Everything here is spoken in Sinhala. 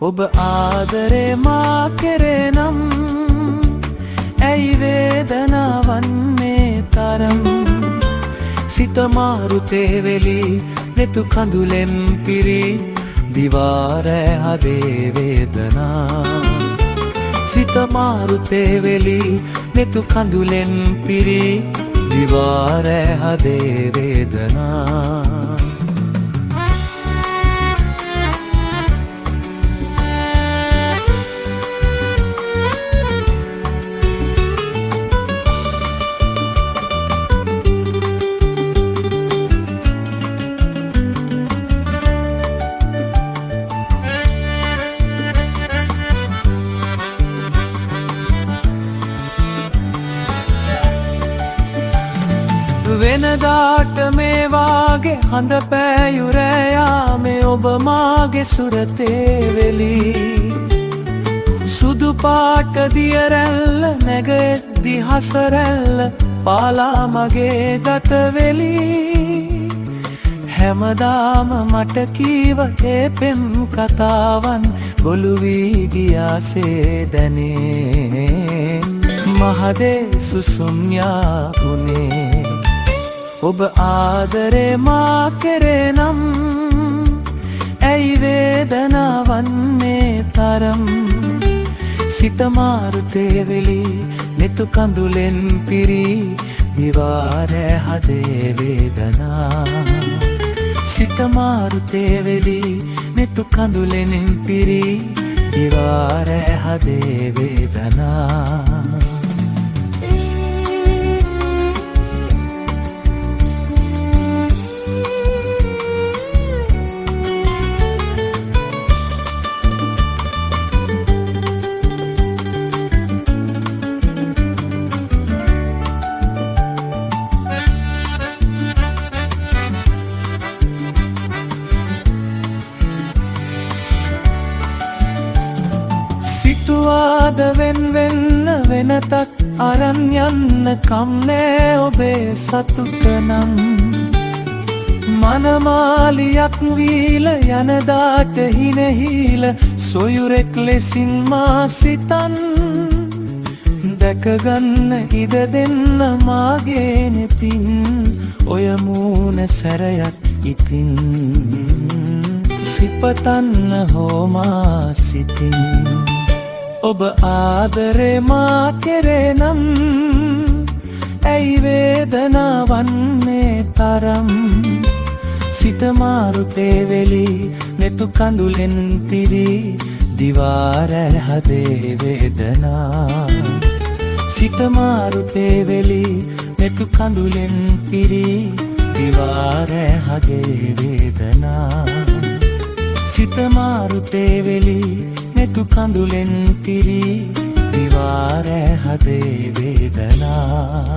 ඔබ ආදරේ මා කෙරේ නම් ඇයි වේදනාවන්නේ තරම් සිත මාරුතේ වෙලි නෙතු කඳුලෙන් පිරි දිවාර හදේ වේදනා සිත මාරුතේ වෙලි නෙතු කඳුලෙන් පිරි දිවාර හදේ වේදනා වෙනදාට මේ වාගේ හඳ පෑයුරෑයාමේ ඔබ මාගේ සුරතේ වෙලි සුදු පාට දිය රැල්ල නැගෙද්දි හසරැල්ල පාලා මගේ ගතවෙලි හැමදාම මට කීව ඒ පෙම් කතාවන් ගොළු වී ගියාසේ දැනේ මහදේ සුසුම් යාකුනේ ඔබ ආදරේ මා කෙරේ නම් ඇයි වේදනාවන්නේ තරම් සිත මාරුතේ වෙලි නෙතු කඳුලෙන් පිරි දිවාර හදේ වේදනා සිත මාරුතේ වෙලි නෙතු කඳුලෙන් පිරි දිවාර හදේ වේදනා සිතුවාද වෙන් වෙන්න වෙනතක් අරන් යන්න කම්නෑ ඔබේ සතුට නම් මනමාලියක් වීල යනදාට හිනහිල සොයුරෙක් ලෙසින් මා සිතන් දැකගන්න ඉඩ දෙන්න මාගේ නෙතින් ඔය මූණ සැරයක් ඉතින් සිපතන්න හෝමා සිතින් ඔබ ආදරේ මා කෙරේ නම් ඇයි වේදනාවන්නේ තරම් සිත මාරුතේ වෙලි නෙතු කඳුලෙන් පිරි දිවාර හදේ වේදනා සිත මාරුතේ වෙලි නෙතු කඳුලෙන් පිරි දිවාර හදේ වේදනා සිත මාරුතේ වෙලි නෙතු කඳුලෙන් පිරි දිවාර හදේ වේදනා